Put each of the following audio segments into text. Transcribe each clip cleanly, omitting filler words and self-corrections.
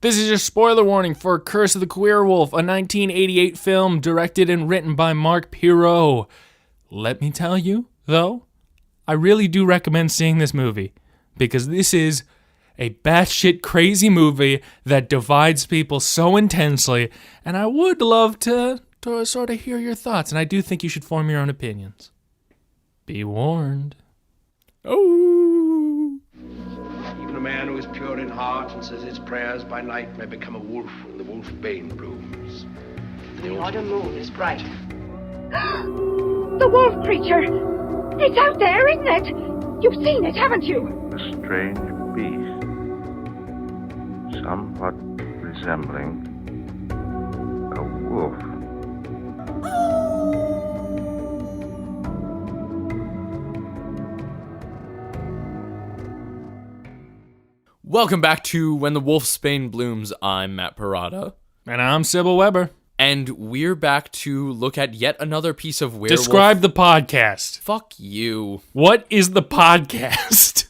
This is your spoiler warning for Curse of the Queerwolf, a 1988 film directed and written by Mark Pirot. Let me tell you, though, I really do recommend seeing this movie, because this is a batshit crazy movie that divides people so intensely, and I would love to sort of hear your thoughts, and I do think you should form your own opinions. Be warned. Oh! Even a man who is pure in heart and says his prayers by night may become a wolf when the wolfbane blooms. The autumn moon is bright. The wolf creature! It's out there, isn't it? You've seen it, haven't you? A strange beast, somewhat resembling a wolf. Welcome back to When the Wolfsbane Blooms. I'm Matt Parada. And I'm Sybil Weber. And we're back to look at yet another piece of werewolf. Describe the podcast. Fuck you. What is the podcast?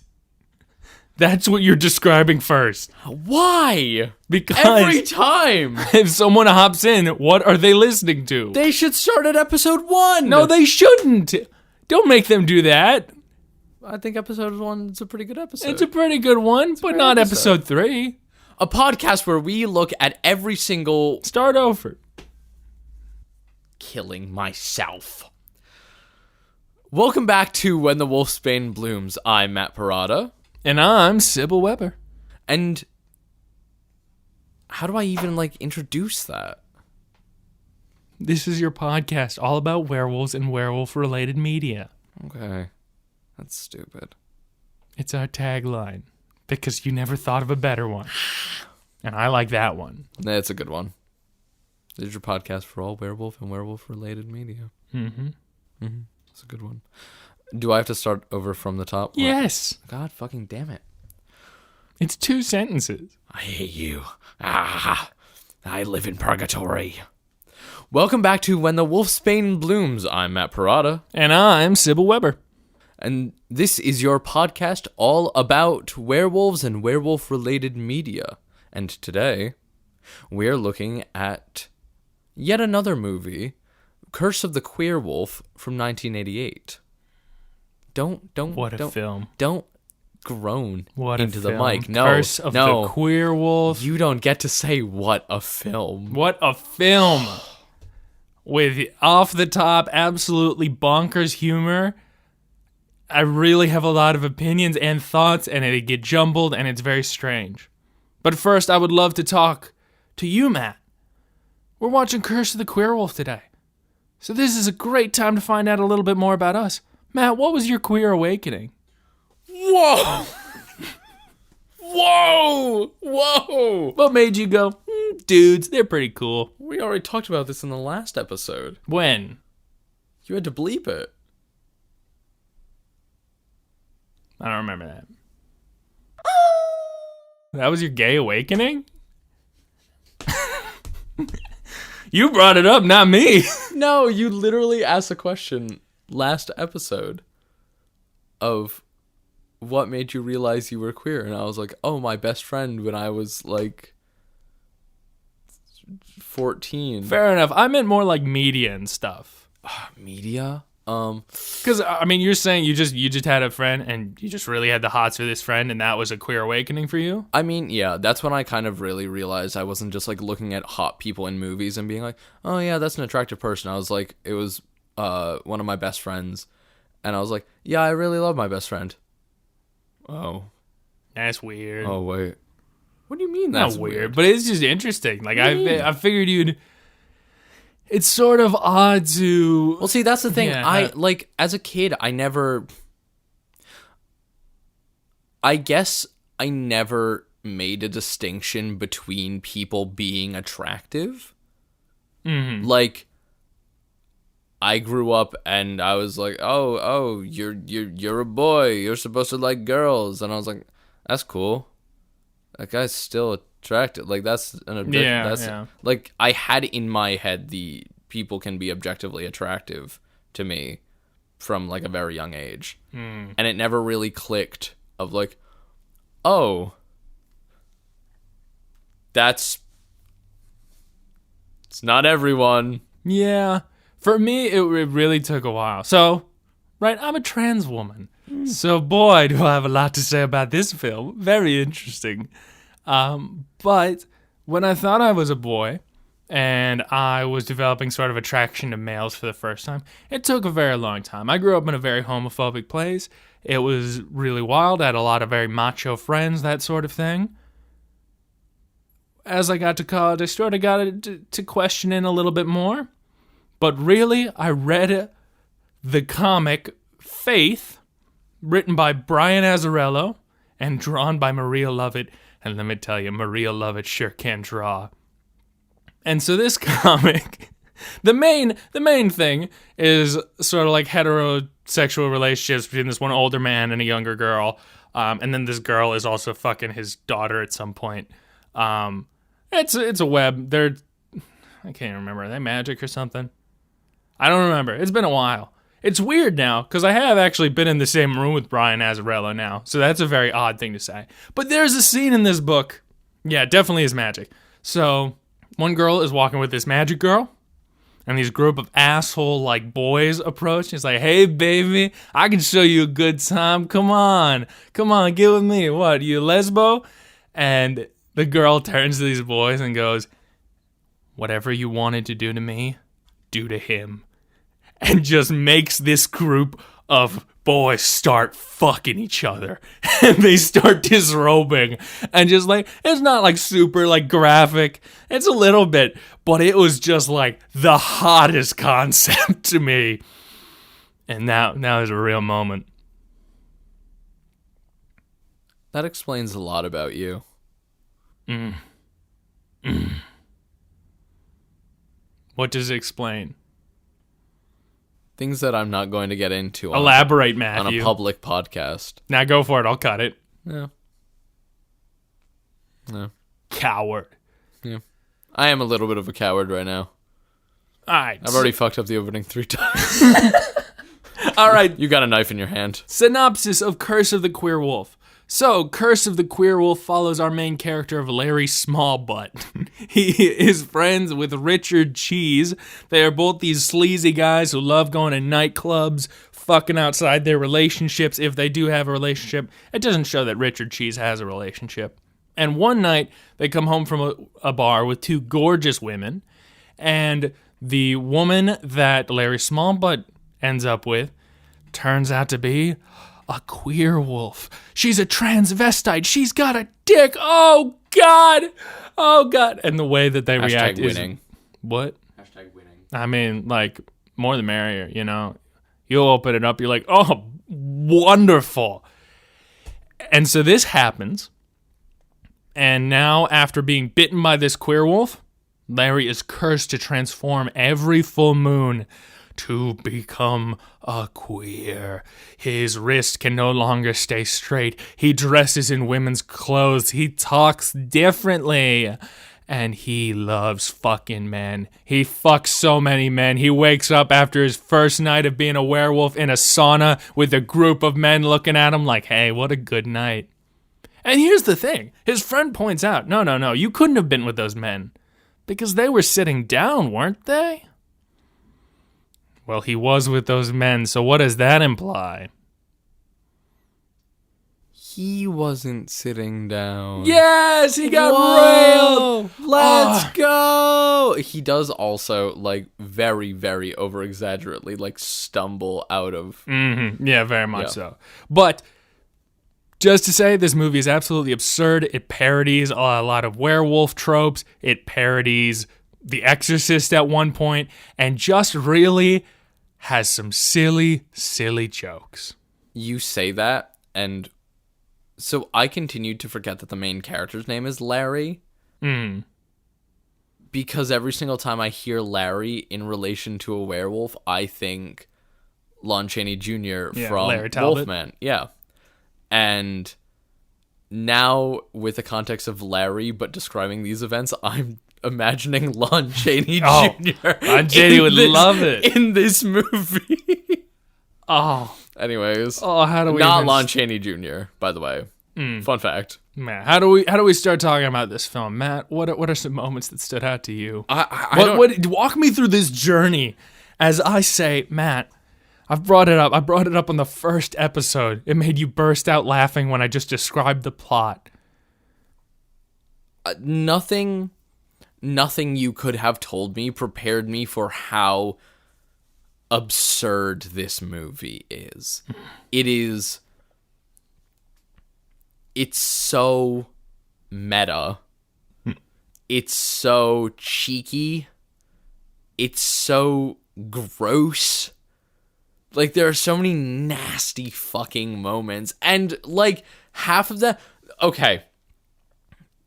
That's what you're describing first. Why? Because every time if someone hops in, what are they listening to? They should start at episode 1. No, they shouldn't. Don't make them do that. I think episode 1 is a pretty good episode. It's a pretty good one, but not episode 3. A podcast where we look at every single... Start over. Killing myself. Welcome back to When the Wolfsbane Blooms. I'm Matt Parada. And I'm Sybil Weber. And how do I even, introduce that? This is your podcast all about werewolves and werewolf-related media. Okay. That's stupid. It's our tagline. Because you never thought of a better one. And I like that one. That's a good one. This is your podcast for all werewolf and werewolf-related media. Mm-hmm. Mm-hmm. That's a good one. Do I have to start over from the top? Yes. God fucking damn it. It's 2 sentences. I hate you. Ah, I live in purgatory. Welcome back to When the Wolfsbane Blooms. I'm Matt Parada. And I'm Sybil Weber. And this is your podcast all about werewolves and werewolf-related media. And today, we're looking at yet another movie, Curse of the Queerwolf from 1988. Don't film. Don't groan into the film. mic. No, Curse of the Queerwolf. You don't get to say what a film. What a film. With off the top, absolutely bonkers humor. I really have a lot of opinions and thoughts, and it get jumbled, and it's very strange. But first, I would love to talk to you, Matt. We're watching Curse of the Queerwolf today. So this is a great time to find out a little bit more about us. Matt, what was your queer awakening? Whoa! Whoa! What made you go, dudes, they're pretty cool? We already talked about this in the last episode. When? You had to bleep it. I don't remember that. That was your gay awakening? You brought it up, not me. No, you literally asked a question last episode of what made you realize you were queer. And I was like, oh, my best friend when I was 14. Fair enough. I meant more like media and stuff. Media? Because, I mean, you're saying you just had a friend and you just really had the hots for this friend and that was a queer awakening for you? I mean, yeah, that's when I kind of really realized I wasn't just looking at hot people in movies and being like, oh yeah, that's an attractive person. I was like, it was one of my best friends. And I was like, yeah, I really love my best friend. Oh. That's weird. Oh, wait. What do you mean that's weird? But it's just interesting. I figured you'd... It's sort of odd to... Well, see, that's the thing. Yeah, as a kid, I guess I never made a distinction between people being attractive. Mm-hmm. I grew up and I was like, oh, you're a boy. You're supposed to like girls. And I was like, that's cool. That guy's still attractive. That's an objective. Yeah. I had in my head the people can be objectively attractive to me from a very young age. And it never really clicked of oh, It's not everyone. Yeah. For me, it really took a while. So, right, I'm a trans woman. So, boy, do I have a lot to say about this film. Very interesting. But when I thought I was a boy and I was developing sort of attraction to males for the first time, it took a very long time. I grew up in a very homophobic place. It was really wild. I had a lot of very macho friends, that sort of thing. As I got to college, I sort of got to question it a little bit more. But really, I read the comic Faith, written by Brian Azzarello and drawn by Maria Lovett. And let me tell you, Maria Lovett sure can draw. And so this comic, the main thing is sort of like heterosexual relationships between this one older man and a younger girl. And then this girl is also fucking his daughter at some point. It's a web. I can't remember. Are they magic or something? I don't remember. It's been a while. It's weird now, because I have actually been in the same room with Brian Azzarello now, so that's a very odd thing to say. But there's a scene in this book. Yeah, it definitely is magic. So, one girl is walking with this magic girl, and these group of asshole, boys approach. He's like, hey, baby, I can show you a good time. Come on, get with me. What, you lesbo? And the girl turns to these boys and goes, whatever you wanted to do to me, do to him. And just makes this group of boys start fucking each other. And they start disrobing. And just it's not super graphic. It's a little bit. But it was just the hottest concept to me. And now is a real moment. That explains a lot about you. What does it explain? Things that I'm not going to get into. Elaborate, Matthew. On a public podcast. Now go for it. I'll cut it. Yeah. Coward. Yeah. I am a little bit of a coward right now. All right. I've already fucked up the opening 3 times. All right. You got a knife in your hand. Synopsis of Curse of the Queerwolf. So, Curse of the Queerwolf follows our main character of Larry Smallbutt. He is friends with Richard Cheese. They are both these sleazy guys who love going to nightclubs, fucking outside their relationships if they do have a relationship. It doesn't show that Richard Cheese has a relationship. And one night, they come home from a bar with 2 gorgeous women, and the woman that Larry Smallbutt ends up with turns out to be a queer wolf. She's a transvestite. She's got a dick. Oh, God. Oh, God. And the way that they react winning. Is... What? #winning. I mean, more the merrier, you know? You'll open it up, you're like, oh, wonderful. And so this happens. And now, after being bitten by this queer wolf, Larry is cursed to transform every full moon to become a queer. His wrist can no longer stay straight. He dresses in women's clothes. He talks differently. And he loves fucking men. He fucks so many men. He wakes up after his first night of being a werewolf in a sauna with a group of men looking at him like, hey, what a good night. And here's the thing. His friend points out, no, you couldn't have been with those men. Because they were sitting down, weren't they? Well, he was with those men, so what does that imply? He wasn't sitting down. Yes, he got railed. Let's go. He does also, very, very over-exaggerately, stumble out of... Mm-hmm. Yeah, very much so. But... just to say, this movie is absolutely absurd. It parodies a lot of werewolf tropes. It parodies The Exorcist at one point. And just really has some silly, silly jokes. You say that, and so I continued to forget that the main character's name is Larry. Because every single time I hear Larry in relation to a werewolf, I think Lon Chaney Jr. from Larry Talbot. Wolfman. Yeah. And now, with the context of Larry, but describing these events, I'm imagining Lon Chaney Jr. Lon Chaney would love it. In this movie. Oh. Anyways. Oh, how do we... Not Lon Chaney Jr., by the way. Fun fact. Matt, how do we start talking about this film? Matt, what are some moments that stood out to you? Walk me through this journey as I say, Matt, I've brought it up. I brought it up on the first episode. It made you burst out laughing when I just described the plot. Nothing you could have told me prepared me for how absurd this movie is. It's so meta. It's so cheeky. It's so gross. Like, there are so many nasty fucking moments. And, like, half of that... Okay.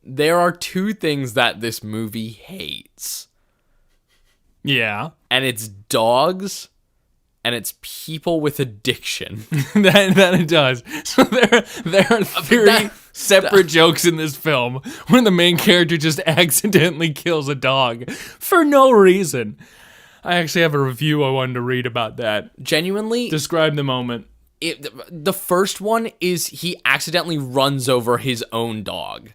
There are two things that this movie hates. Yeah. And it's dogs, and it's people with addiction. that it does. So there are three separate jokes in this film where the main character just accidentally kills a dog for no reason. I actually have a review I wanted to read about that. Genuinely, describe the moment. The first one is he accidentally runs over his own dog,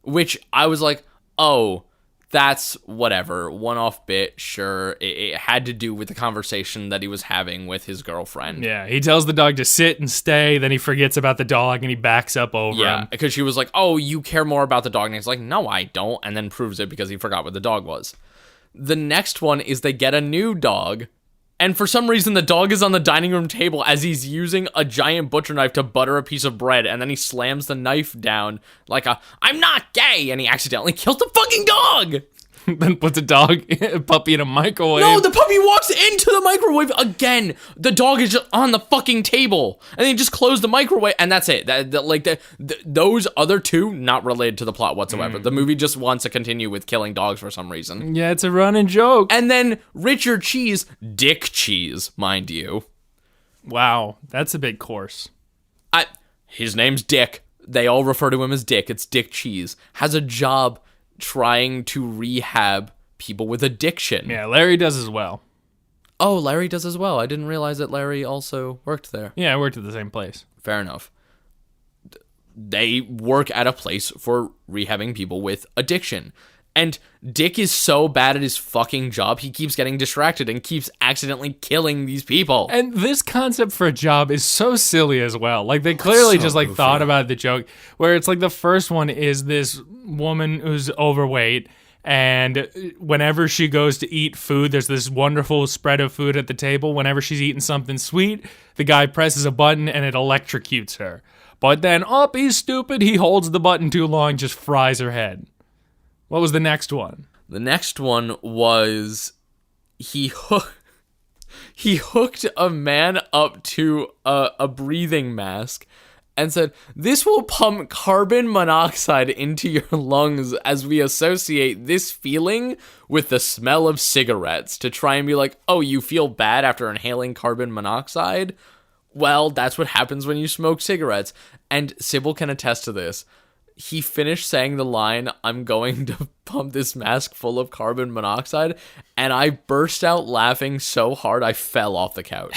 which I was like, oh, that's whatever, one-off bit, sure. It had to do with the conversation that he was having with his girlfriend. Yeah, he tells the dog to sit and stay, then he forgets about the dog and he backs up over him. Yeah, because she was like, oh, you care more about the dog. And he's like, no, I don't. And then proves it because he forgot what the dog was. The next one is they get a new dog, and for some reason the dog is on the dining room table as he's using a giant butcher knife to butter a piece of bread, and then he slams the knife down like I'm not gay, and he accidentally kills the fucking dog! Then puts a puppy in a microwave. No, the puppy walks into the microwave again. The dog is just on the fucking table, and they just close the microwave, and that's it. Those other two, not related to the plot whatsoever. The movie just wants to continue with killing dogs for some reason. Yeah, it's a running joke. And then Richard Cheese, Dick Cheese, mind you. Wow, that's a bit coarse. His name's Dick. They all refer to him as Dick. It's Dick Cheese. Has a job trying to rehab people with addiction. Yeah, Larry does as well. Oh, Larry does as well. I didn't realize that Larry also worked there. Yeah, I worked at the same place. Fair enough. They work at a place for rehabbing people with addiction. And Dick is so bad at his fucking job, he keeps getting distracted and keeps accidentally killing these people. And this concept for a job is so silly as well. Like, they clearly so just, like, goofy. thought about the joke, where it's like the first one is this woman who's overweight, and whenever she goes to eat food, there's this wonderful spread of food at the table. Whenever she's eating something sweet, the guy presses a button and it electrocutes her. But then, he's stupid, he holds the button too long, just fries her head. What was the next one? The next one was he hooked a man up to a breathing mask and said, "This will pump carbon monoxide into your lungs as we associate this feeling with the smell of cigarettes," to try and be like, oh, you feel bad after inhaling carbon monoxide? Well, that's what happens when you smoke cigarettes. And Sybil can attest to this. He finished saying the line, "I'm going to pump this mask full of carbon monoxide," and I burst out laughing so hard I fell off the couch.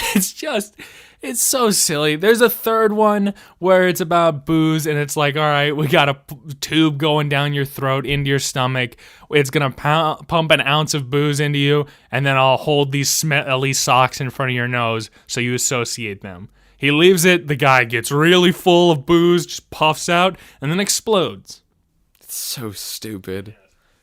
It's so silly. There's a third one where it's about booze, and it's like, all right, we got a tube going down your throat into your stomach. It's going to pump an ounce of booze into you, and then I'll hold these smelly socks in front of your nose so you associate them. He leaves it, the guy gets really full of booze, just puffs out, and then explodes. It's so stupid.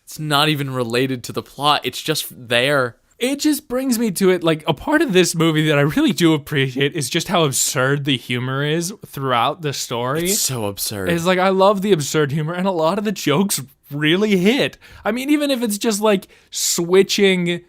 It's not even related to the plot. It's just there. It just brings me to it, like, a part of this movie that I really do appreciate is just how absurd the humor is throughout the story. It's so absurd. It's like, I love the absurd humor, and a lot of the jokes really hit. I mean, even if it's just, like, switching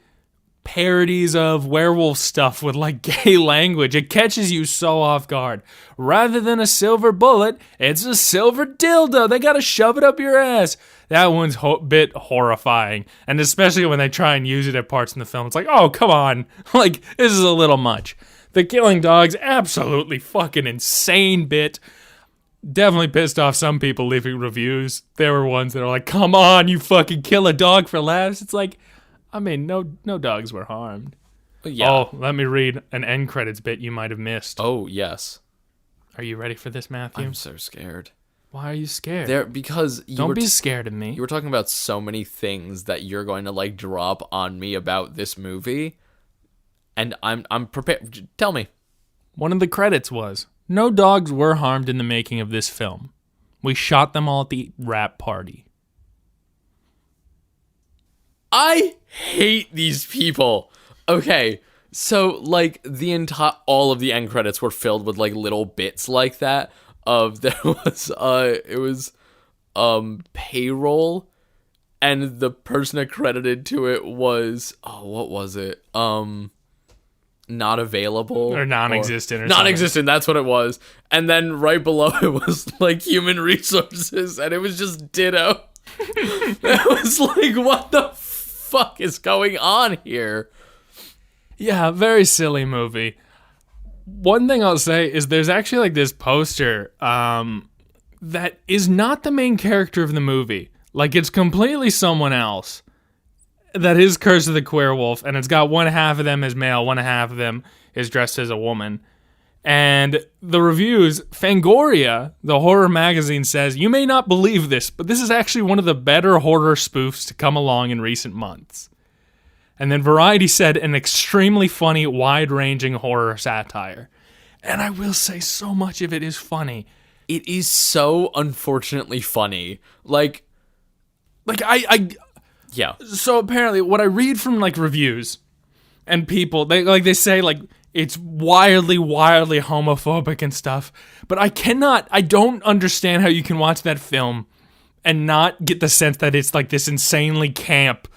parodies of werewolf stuff with, like, gay language, it catches you so off guard. Rather than a silver bullet, it's a silver dildo. They gotta shove it up your ass. That one's bit horrifying, and especially when they try and use it at parts in the film, it's like, oh, come on. Like, this is a little much. The killing dogs, absolutely fucking insane bit. Definitely pissed off some people leaving reviews. There were ones that are like, come on, you fucking kill a dog for laughs. It's like, I mean, no dogs were harmed. Yeah. Oh, let me read an end credits bit you might have missed. Oh, yes. Are you ready for this, Matthew? I'm so scared. Why are you scared? Because you Don't be scared of me. You were talking about so many things that you're going to like drop on me about this movie, and I'm prepared. Tell me. One of the credits was, no dogs were harmed in the making of this film. We shot them all at the wrap party. I hate these people. Okay, so like all of the end credits were filled with like little bits like that. It was payroll, and the person accredited to it was what was it? Not available Or non-existent. Non-existent, that's what it was. And then right below it was like human resources, and it was just ditto. It was like, what the fuck is going on here? Yeah, very silly movie. One thing I'll say is there's actually like this poster that is not the main character of the movie. Like, it's completely someone else. That is Curse of the Queerwolf, and it's got one half of them is male, one half of them is dressed as a woman. And the reviews, Fangoria, the horror magazine, says, you may not believe this, but this is actually one of the better horror spoofs to come along in recent months. And then Variety said, an extremely funny, wide-ranging horror satire. And I will say, so much of it is funny. It is so unfortunately funny. Yeah. So apparently, what I read from like reviews and people, they say like it's wildly homophobic and stuff. But I don't understand how you can watch that film and not get the sense that it's like this insanely camp,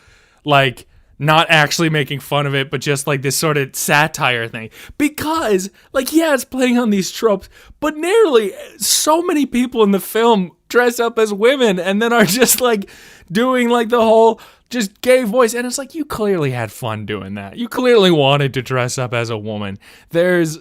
like not actually making fun of it, but just like this sort of satire thing. Because, like, yeah, it's playing on these tropes, but nearly so many people in the film dress up as women and then are just like doing like the whole just gay voice. And it's like, you clearly had fun doing that. You clearly wanted to dress up as a woman. There's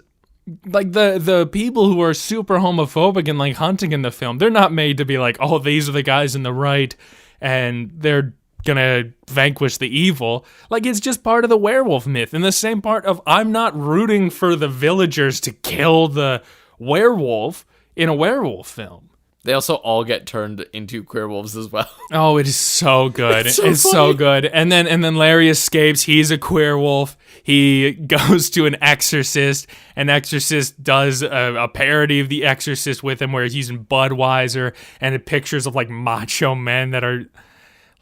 like the people who are super homophobic and like hunting in the film, they're not made to be like, oh, these are the guys in the right and they're gonna vanquish the evil. Like, it's just part of the werewolf myth, and the same part of I'm not rooting for the villagers to kill the werewolf in a werewolf film. They also all get turned into queerwolves as well. Oh, it is so good. It's so so good. And then Larry escapes. He's a queerwolf. He goes to an exorcist. An exorcist does a parody of The Exorcist with him where he's using Budweiser and pictures of like macho men that are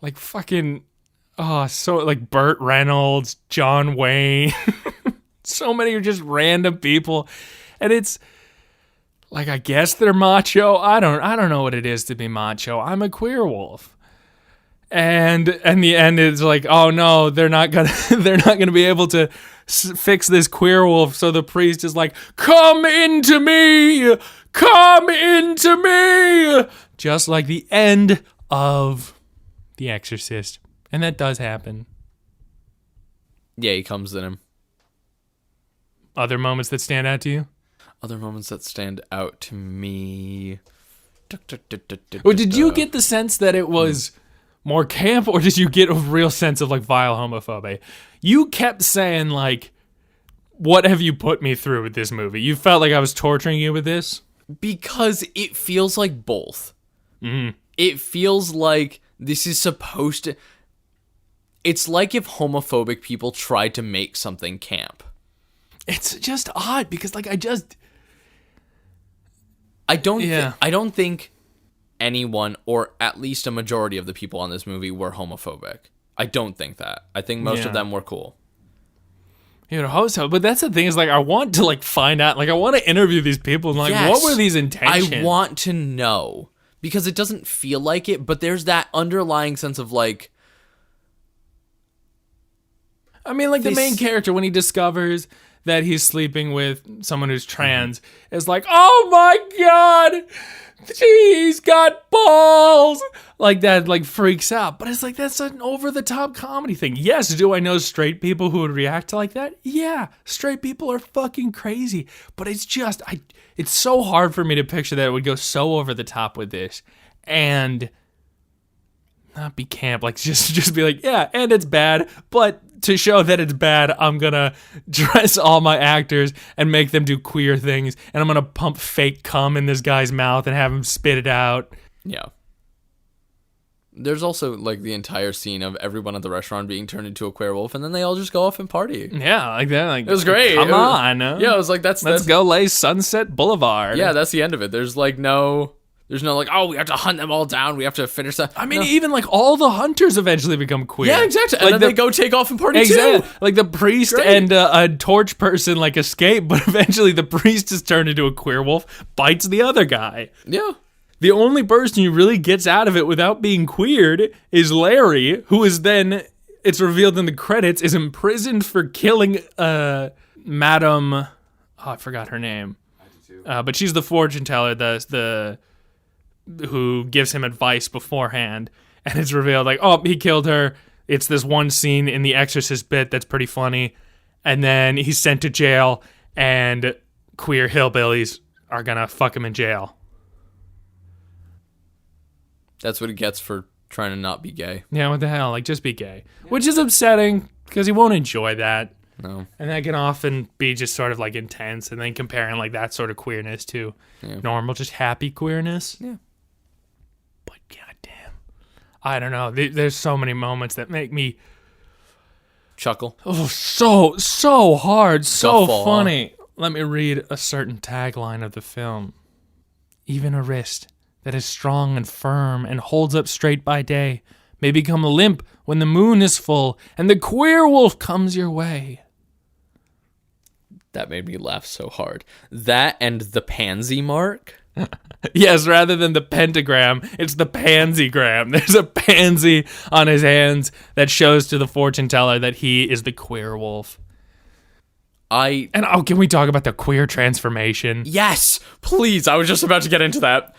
like fucking, so like Burt Reynolds, John Wayne. So many are just random people. And it's like, I guess they're macho. I don't know what it is to be macho. I'm a queer wolf. And the end is like, oh no, they're not gonna be able to fix this queer wolf. So the priest is like, come into me, just like the end of The Exorcist. And that does happen. Yeah, he comes in him. Other moments that stand out to you? Other moments that stand out to me. Or did you get the sense that it was more camp, or did you get a real sense of like vile homophobia? You kept saying like, what have you put me through with this movie? You felt like I was torturing you with this? Because it feels like both. Mm-hmm. It feels like this is supposed to... It's like if homophobic people tried to make something camp. It's just odd because like I don't think anyone, or at least a majority of the people on this movie, were homophobic. I don't think that. I think most of them were cool. You know, so, but that's the thing is like I want to like find out, like I want to interview these people and like what were these intentions? I want to know because it doesn't feel like it, but there's that underlying sense of like. I mean, like the main character when he discovers that he's sleeping with someone who's trans is like, oh my god, he's got balls, like that, like freaks out. But it's like, that's an over-the-top comedy thing. Yes, do I know straight people who would react like that? Yeah, straight people are fucking crazy. But it's just, it's so hard for me to picture that it would go so over the top with this and not be camp, like just be like, yeah, and it's bad, but to show that it's bad, I'm gonna dress all my actors and make them do queer things, and I'm gonna pump fake cum in this guy's mouth and have him spit it out. Yeah. There's also like the entire scene of everyone at the restaurant being turned into a queerwolf, and then they all just go off and party. Yeah, like that. Like, It was great. Come It was- on. Yeah, it was like Let's go lay Sunset Boulevard. Yeah, that's the end of it. There's no like, oh, we have to hunt them all down. We have to finish that. I mean, even like all the hunters eventually become queer. Yeah, exactly. And Like then they go take off and party too. Like the priest Great. and a torch person like escape, but eventually the priest is turned into a queer wolf, bites the other guy. Yeah. The only person who really gets out of it without being queered is Larry, who is then, it's revealed in the credits, is imprisoned for killing Madam, I forgot her name. But she's the fortune teller, the who gives him advice beforehand. And it's revealed like, oh, he killed her. It's this one scene in the Exorcist bit that's pretty funny. And then he's sent to jail, and queer hillbillies are gonna fuck him in jail. That's what he gets for trying to not be gay. Yeah, what the hell? Like, just be gay. Which is upsetting, because he won't enjoy that. No. And that can often be just sort of, like, intense, and then comparing, like, that sort of queerness to normal, just happy queerness. Yeah. But, goddamn. I don't know. There's so many moments that make me... Chuckle. Oh, so hard, so Guffaw. funny. Let me read a certain tagline of the film. Even a wrist that is strong and firm and holds up straight by day may become limp when the moon is full and the queer wolf comes your way. That made me laugh so hard. That and the pansy mark. Yes, rather than the pentagram, it's the pansygram. There's a pansy on his hands that shows to the fortune teller that he is the queer wolf. Can we talk about the queer transformation? Yes, please. I was just about to get into that.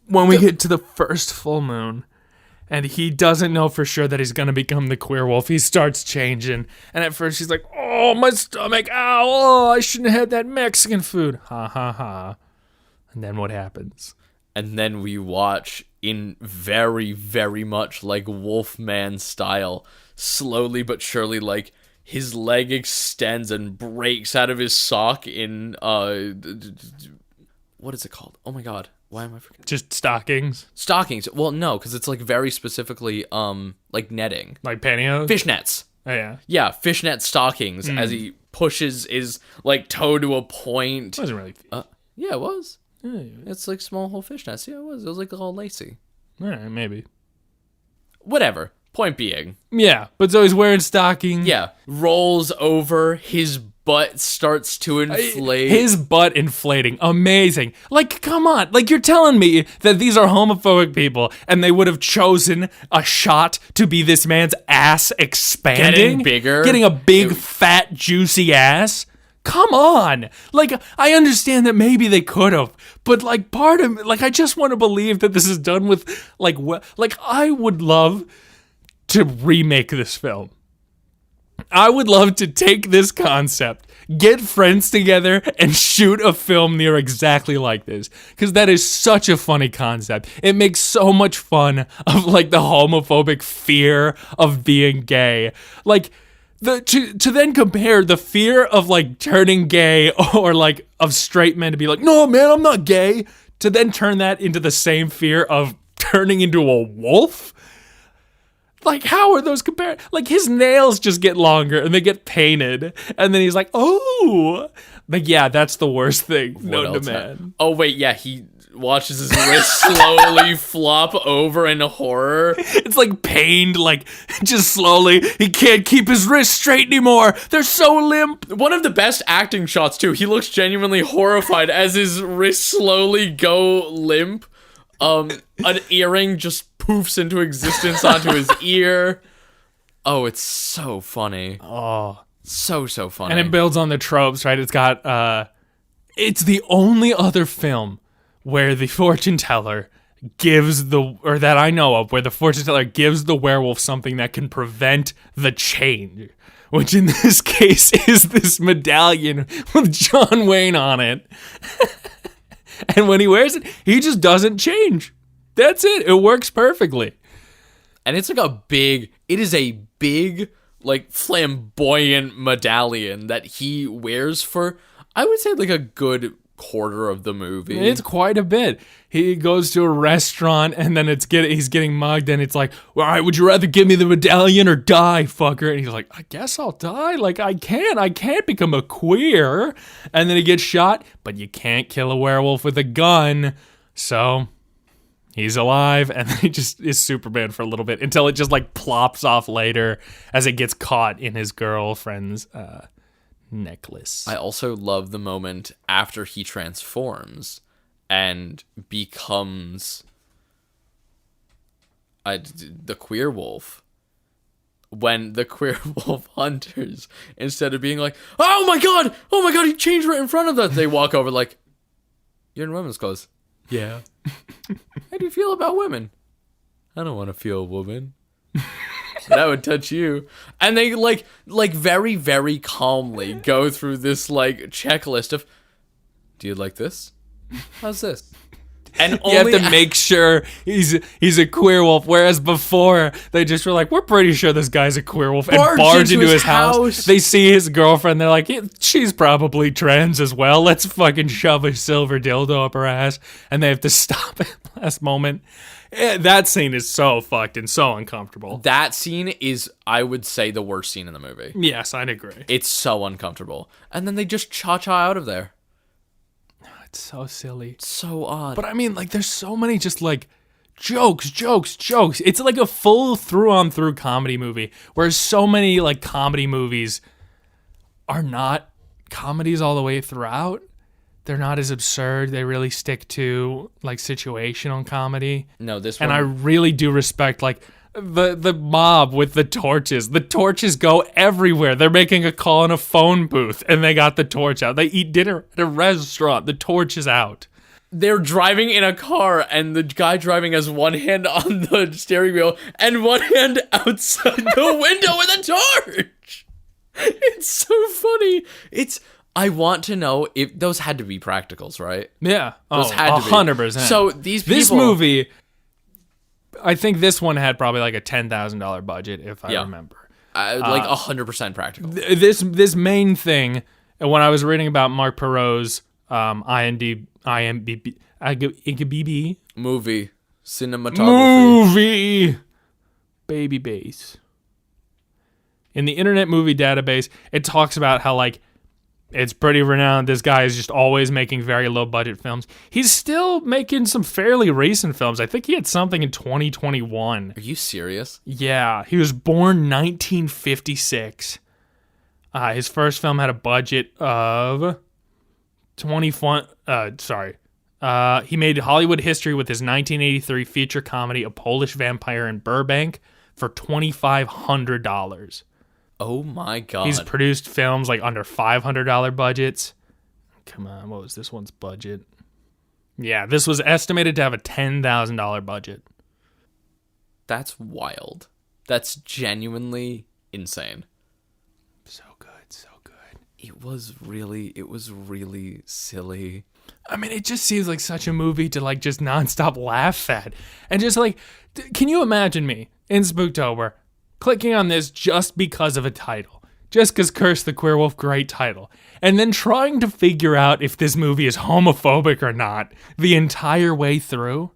When we get to the first full moon, and he doesn't know for sure that he's going to become the queer wolf, he starts changing. And at first he's like, oh, my stomach, ow, oh, I shouldn't have had that Mexican food. Ha, ha, ha. And then what happens? And then we watch in very, very much like Wolfman style, slowly but surely, like, his leg extends and breaks out of his sock in, what is it called? Oh my god. Why am I forgetting? Just stockings? Stockings. Well, no, because it's like very specifically like netting. Like pantyhose? Fishnets. Oh, yeah. Yeah, fishnet stockings as he pushes his like toe to a point. It wasn't really... Yeah, it was. Yeah, It's like small hole fishnets. Yeah, it was. It was like all lacy. all right, maybe. Whatever. Point being. Yeah, but so he's wearing stockings. Yeah. Rolls over, his butt starts to inflate. His butt inflating. Amazing. Like, come on. Like, you're telling me that these are homophobic people and they would have chosen a shot to be this man's ass expanding? Getting bigger. Getting a big, fat, juicy ass? Come on. Like, I understand that maybe they could have, but like, part of me, like, I just want to believe that this is done with, like, I would love to remake this film. I would love to take this concept, get friends together, and shoot a film near exactly like this. Because that is such a funny concept. It makes so much fun of, like, the homophobic fear of being gay. Like, to then compare the fear of, like, turning gay or, like, of straight men to be like, no, man, I'm not gay, to then turn that into the same fear of turning into a wolf? Like, how are those compared? Like, his nails just get longer and they get painted. And then he's like, oh. Like, yeah, that's the worst thing known to man. Oh, wait, yeah, he watches his wrist slowly flop over in horror. It's like pained, like, just slowly. He can't keep his wrists straight anymore. They're so limp. One of the best acting shots, too. He looks genuinely horrified as his wrists slowly go limp. An earring just poofs into existence onto his ear. Oh, it's so funny. Oh. So funny. And it builds on the tropes, right? It's got, it's the only other film where the fortune teller gives or that I know of, where the fortune teller gives the werewolf something that can prevent the change. Which in this case is this medallion with John Wayne on it. And when he wears it, he just doesn't change. That's it. It works perfectly. And it's like it is a big, like flamboyant medallion that he wears for, I would say, like a good quarter of the movie. It's quite a bit. He goes to a restaurant and then he's getting mugged and it's like, all right, would you rather give me the medallion or die, fucker? And he's like, I guess I'll die. Like, I can't become a queer. And then he gets shot, but you can't kill a werewolf with a gun. So he's alive, and then he just is Superman for a little bit until it just like plops off later as it gets caught in his girlfriend's necklace. I also love the moment after he transforms and becomes the Queerwolf. When the Queerwolf hunters, instead of being like, oh my god, he changed right in front of us, they walk over like, you're in women's clothes. Yeah. How do you feel about women? I don't want to feel a woman. That would touch you. And they like very, very calmly go through this like checklist of, do you like this? How's this? And you have to make sure he's a queer wolf, whereas before they just were like, we're pretty sure this guy's a queer wolf, and barge into his house. They see his girlfriend, they're like, she's probably trans as well. Let's fucking shove a silver dildo up her ass, and they have to stop at the last moment. That scene is so fucked and so uncomfortable. That scene is, I would say, the worst scene in the movie. Yes, I'd agree. It's so uncomfortable. And then they just cha-cha out of there. It's so silly. It's so odd. But I mean, like, there's so many just like jokes. It's like a full through comedy movie, whereas so many like comedy movies are not comedies all the way throughout. They're not as absurd. They really stick to like situational comedy. No, this one. And I really do respect like the mob with the torches. The torches go everywhere. They're making a call in a phone booth and they got the torch out. They eat dinner at a restaurant. The torch is out. They're driving in a car and the guy driving has one hand on the steering wheel and one hand outside the window with a torch. It's so funny. I want to know if those had to be practicals, right? Yeah. Those had to be. 100%. So this movie, I think this one had probably like a $10,000 budget, if I remember. Like 100% practical. This main thing, when I was reading about Mark Perot's IMDb movie cinematography, baby bass. In the Internet Movie Database, it talks about how like it's pretty renowned. This guy is just always making very low budget films. He's still making some fairly recent films. I think he had something in 2021. Are you serious? Yeah, he was born 1956. His first film had a budget of he made Hollywood history with his 1983 feature comedy A Polish Vampire in Burbank for $2,500. Oh my god. He's produced films like under $500 budgets. Come on, what was this one's budget? Yeah, this was estimated to have a $10,000 budget. That's wild. That's genuinely insane. So good. It was really silly. I mean, it just seems like such a movie to like just nonstop laugh at. And just like, can you imagine me in Spooktober clicking on this just because of a title, just because Curse the Queerwolf, great title, and then trying to figure out if this movie is homophobic or not the entire way through?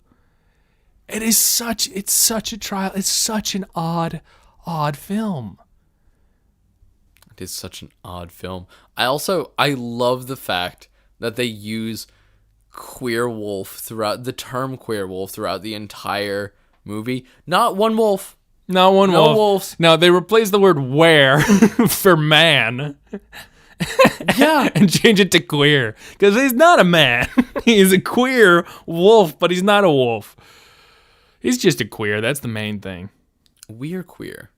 It's such a trial. It's such an odd film. It is such an odd film. I love the fact that they use the term Queerwolf throughout the entire movie. Not one wolf. No wolves. No, they replace the word were for man. Yeah. And change it to queer. Because he's not a man. He's a queer wolf, but he's not a wolf. He's just a queer. That's the main thing. We're queer.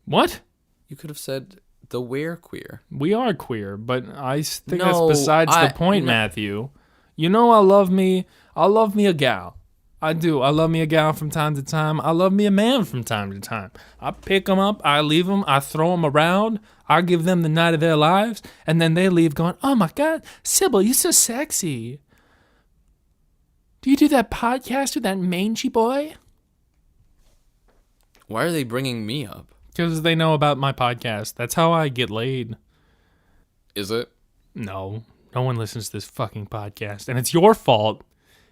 What? You could have said the we're queer. We are queer, but I think that's besides the point, Matthew. You know I love me a gal. I do. I love me a gal from time to time. I love me a man from time to time. I pick them up. I leave them. I throw them around. I give them the night of their lives. And then they leave going, oh my God, Sybil, you're so sexy. Do you do that podcast with that mangy boy? Why are they bringing me up? Because they know about my podcast. That's how I get laid. Is it? No one listens to this fucking podcast. And it's your fault.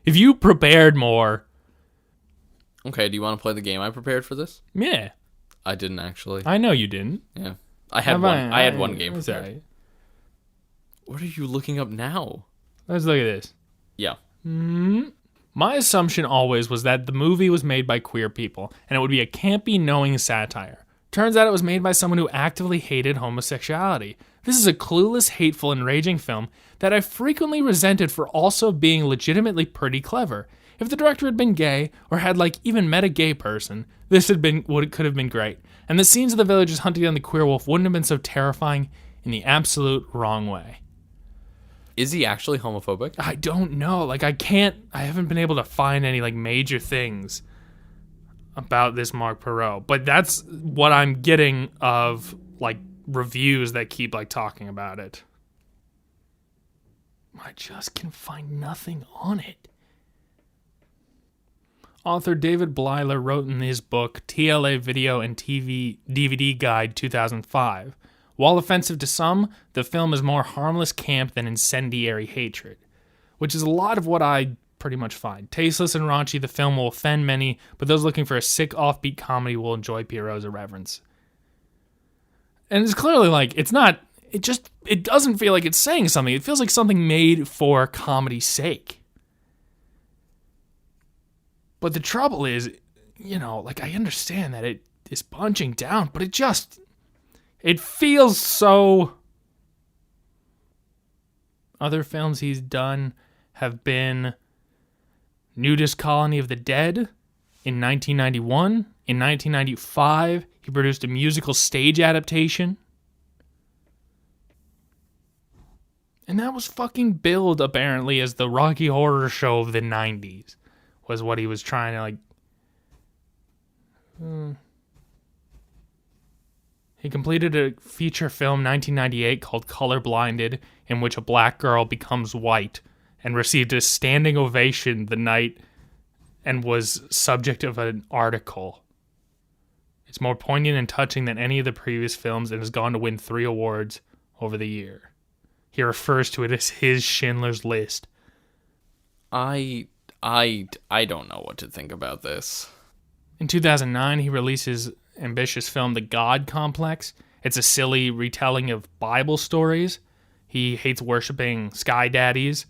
If you prepared more. Okay, do you want to play the game I prepared for this? Yeah. I didn't actually. I know you didn't. Yeah. I had one game It's prepared. alright. What are you looking up now? Let's look at this. Yeah. My assumption always was that the movie was made by queer people, and it would be a campy, knowing satire. Turns out it was made by someone who actively hated homosexuality. This is a clueless, hateful, and raging film that I frequently resented for also being legitimately pretty clever. If the director had been gay, or had even met a gay person, this could have been great. And the scenes of the villagers hunting down the Queerwolf wouldn't have been so terrifying in the absolute wrong way. Is he actually homophobic? I don't know. I haven't been able to find any major things about this Mark Perot, but that's what I'm getting of reviews that keep talking about it. I just can find nothing on it. Author David Blyler wrote in his book TLA Video and TV DVD Guide 2005. While offensive to some, the film is more harmless camp than incendiary hatred, which is a lot of what I pretty much find. Tasteless and raunchy, the film will offend many, but those looking for a sick, offbeat comedy will enjoy Perot's irreverence. And it's clearly it doesn't feel like it's saying something. It feels like something made for comedy's sake. But the trouble is, I understand that it is punching down, but it feels so. Other films he's done have been Nudist Colony of the Dead in 1991. In 1995, he produced a musical stage adaptation. And that was fucking billed, apparently, as the Rocky Horror Show of the 90s, was what he was trying to, He completed a feature film 1998 called Colorblinded, in which a black girl becomes white, and received a standing ovation the night and was subject of an article. It's more poignant and touching than any of the previous films and has gone to win 3 awards over the year. He refers to it as his Schindler's List. I don't know what to think about this. In 2009, he releases ambitious film The God Complex. It's a silly retelling of Bible stories. He hates worshiping sky daddies.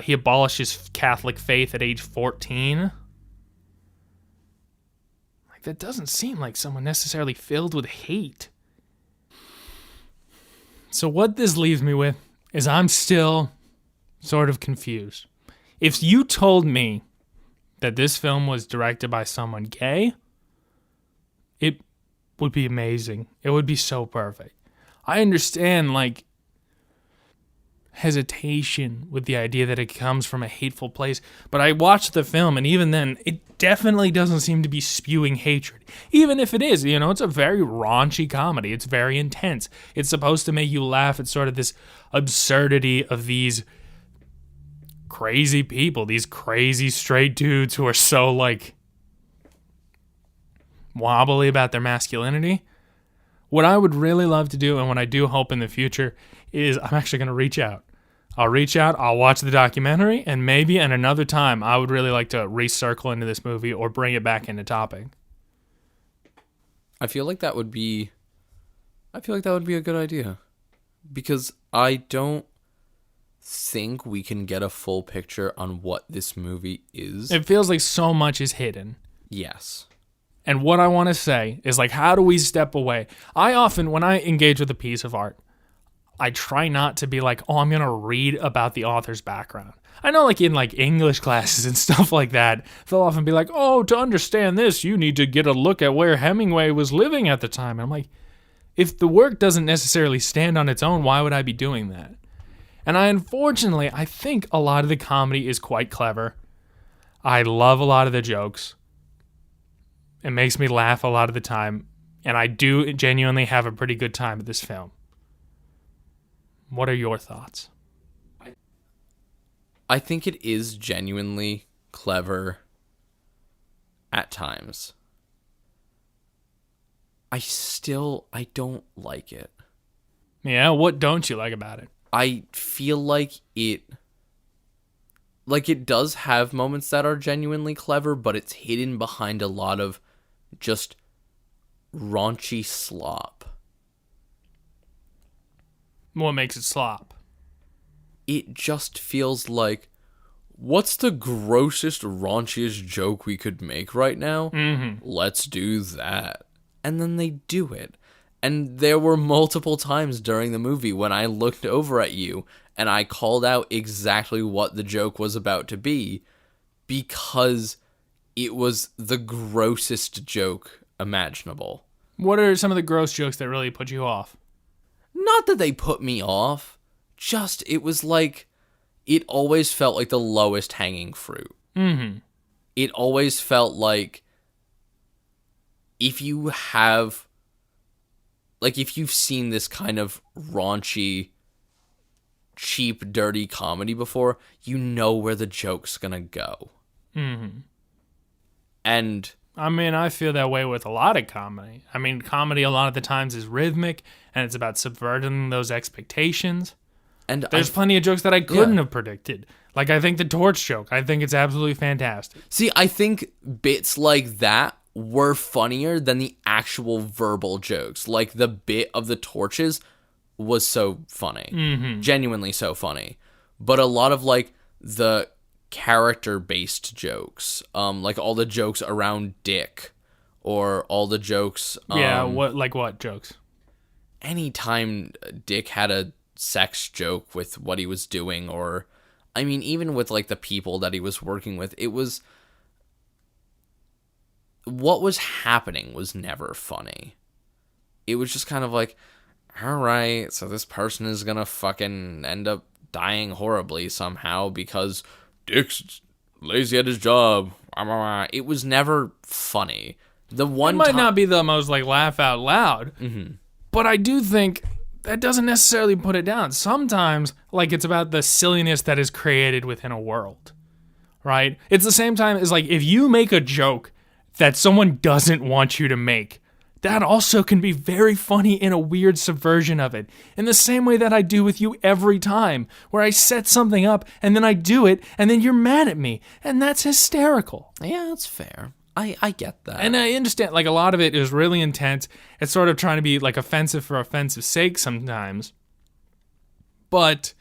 He abolishes Catholic faith at age 14. That doesn't seem like someone necessarily filled with hate. So what this leaves me with is I'm still sort of confused. If you told me that this film was directed by someone gay, it would be amazing. It would be so perfect. I understand, hesitation with the idea that it comes from a hateful place, but I watched the film, and even then, it definitely doesn't seem to be spewing hatred. Even if it is, it's a very raunchy comedy. It's very intense. It's supposed to make you laugh at sort of this absurdity of these crazy people, these crazy straight dudes who are so, wobbly about their masculinity. What I would really love to do, and what I do hope in the future, is I'm actually going to reach out. I'll watch the documentary, and maybe at another time, I would really like to recircle into this movie or bring it back into topic. I feel like that would be a good idea. Because I don't think we can get a full picture on what this movie is. It feels like so much is hidden. Yes. And what I want to say is, how do we step away? I often, when I engage with a piece of art, I try not to be I'm going to read about the author's background. I know, in English classes and stuff like that, they'll often be to understand this, you need to get a look at where Hemingway was living at the time. And I'm if the work doesn't necessarily stand on its own, why would I be doing that? And I think a lot of the comedy is quite clever. I love a lot of the jokes. It makes me laugh a lot of the time, and I do genuinely have a pretty good time with this film. What are your thoughts? I think it is genuinely clever at times. I don't like it. Yeah, what don't you like about it? I feel like it does have moments that are genuinely clever, but it's hidden behind a lot of just raunchy slop. What makes it slop? It just feels like, what's the grossest, raunchiest joke we could make right now? Let's do that. And then they do it. And there were multiple times during the movie when I looked over at you and I called out exactly what the joke was about to be, because it was the grossest joke imaginable. What are some of the gross jokes that really put you off? Not that they put me off, just it was like, it always felt like the lowest hanging fruit. It always felt like if you've seen this kind of raunchy, cheap, dirty comedy before, you know where the joke's gonna go. And I mean, I feel that way with a lot of comedy. I mean, comedy a lot of the times is rhythmic, and it's about subverting those expectations. and There's plenty of jokes that I couldn't have predicted. Like, I think the torch joke, I think it's absolutely fantastic. See, I think bits like that were funnier than the actual verbal jokes. Like, the bit of the torches was so funny. Genuinely so funny. But a lot of, like, the character-based jokes, like all the jokes around Dick, or all the jokes... what jokes? Anytime Dick had a sex joke with what he was doing, or... I mean, even with, like, the people that he was working with, it was... What was happening was never funny. It was just kind of like, alright, so this person is gonna fucking end up dying horribly somehow because Dick's lazy at his job. It was never funny. The one It might not be the most, like, laugh out loud, but I do think that doesn't necessarily put it down. Sometimes, like, it's about the silliness that is created within a world, right? It's the same time as, like, if you make a joke that someone doesn't want you to make, that also can be very funny in a weird subversion of it. In the same way that I do with you every time, where I set something up, and then I do it, and then you're mad at me, and that's hysterical. Yeah, that's fair. I get that. And I understand, like, a lot of it is really intense. It's sort of trying to be, like, offensive for offensive sake sometimes. But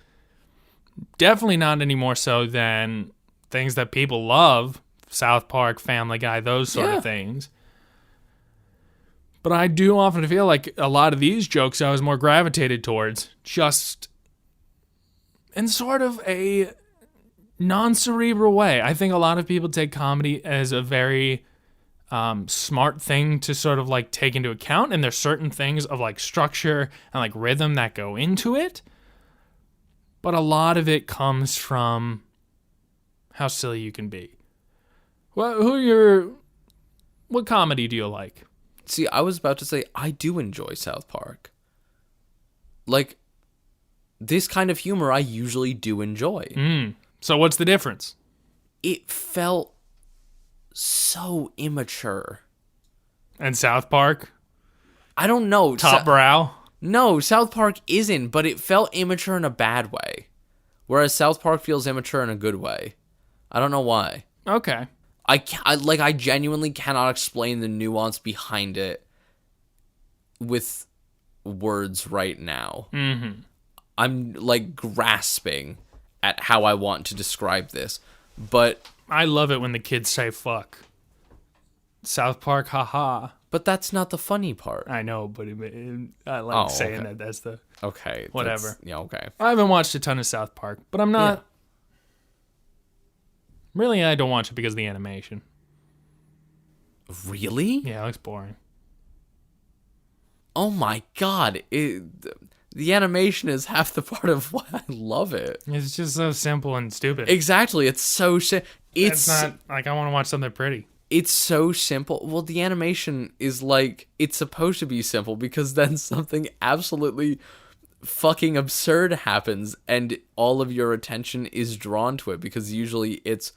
definitely not any more so than things that people love. South Park, Family Guy, those sort of things. But I do often feel like a lot of these jokes I was more gravitated towards just in sort of a non-cerebral way. I think a lot of people take comedy as a very smart thing to sort of like take into account, and there's certain things of like structure and like rhythm that go into it. But a lot of it comes from how silly you can be. Well, what comedy do you like? See, I was about to say, I do enjoy South Park. Like, this kind of humor I usually do enjoy. So what's the difference? It felt so immature. And South Park? I don't know. Top brow? No, South Park isn't, but it felt immature in a bad way. Whereas South Park feels immature in a good way. I don't know why. Okay. I genuinely cannot explain the nuance behind it with words right now. I'm, like, grasping at how I want to describe this, but... I love it when the kids say fuck. South Park, haha. But that's not the funny part. I know, but I like saying that. That's the... Okay. Whatever. Yeah, okay. I haven't watched a ton of South Park, but I'm not... Really, I don't watch it because of the animation. Really? Yeah, it looks boring. Oh my god. The animation is half the part of why I love it. It's just so simple and stupid. Exactly. It's so... It's not like I want to watch something pretty. It's so simple. Well, the animation is like... It's supposed to be simple because then something absolutely fucking absurd happens and all of your attention is drawn to it, because usually it's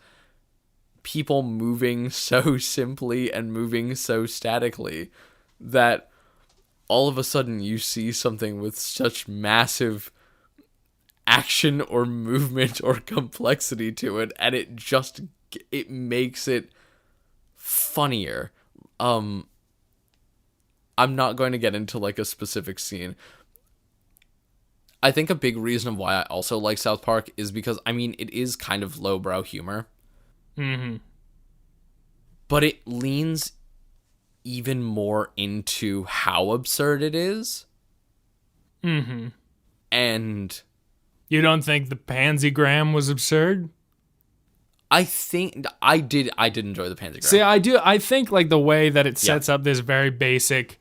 people moving so simply and moving so statically that all of a sudden you see something with such massive action or movement or complexity to it, and it makes it funnier. I'm not going to get into like a specific scene. I think a big reason why I also like South Park is because, I mean, it is kind of lowbrow humor. Mm-hmm. But it leans even more into how absurd it is. Mm-hmm. And you don't think the Pansygram was absurd? I think I did enjoy the Pansygram. See, I do. I think like the way that it sets up this very basic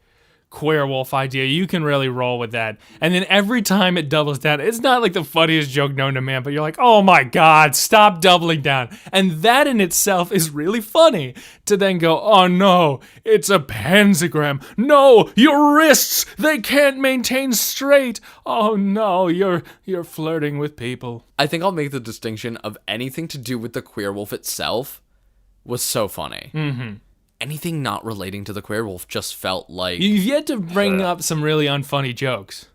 Queerwolf idea, you can really roll with that. And then every time it doubles down, it's not like the funniest joke known to man, but you're like, oh my God, stop doubling down. And that in itself is really funny. To then go, oh no, it's a pansigram. No, your wrists, they can't maintain straight. Oh no, you're flirting with people. I think I'll make the distinction of anything to do with the Queerwolf itself was so funny. Mm-hmm. Anything not relating to the Queerwolf just felt like... You've yet to bring up some really unfunny jokes.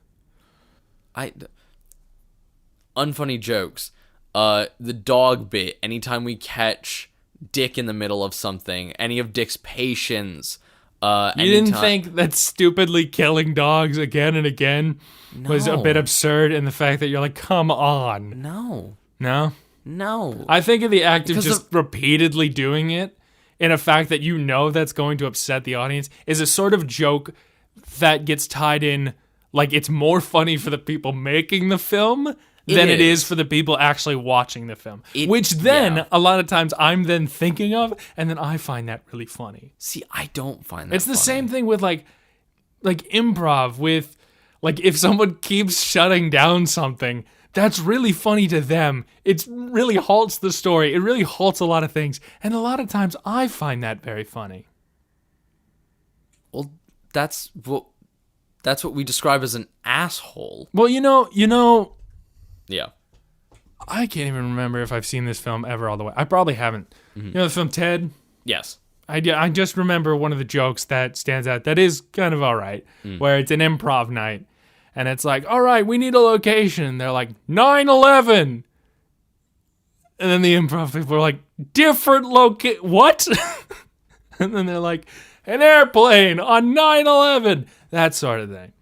Unfunny jokes. The dog bit, anytime we catch Dick in the middle of something, any of Dick's patience. You didn't think that stupidly killing dogs again and again was a bit absurd in the fact that you're like, come on. No. No? No. I think of the act of just repeatedly doing it, in a fact that you know that's going to upset the audience, is a sort of joke that gets tied in, like it's more funny for the people making the film than it is for the people actually watching the film. Which then, a lot of times, I'm then thinking of, and then I find that really funny. See, I don't find that It's the funny. same thing with, like improv, with, like, if someone keeps shutting down something, that's really funny to them. It really halts the story. It really halts a lot of things. And a lot of times I find that very funny. Well, that's what we describe as an asshole. Well, you know, Yeah. I can't even remember if I've seen this film ever all the way. I probably haven't. You know the film Ted? Yes. I just remember one of the jokes that stands out that is kind of all right, where it's an improv night. And it's like, all right, we need a location. They're like, 9/11. And then the improv people are like, different what? And then they're like, an airplane on 9/11. That sort of thing.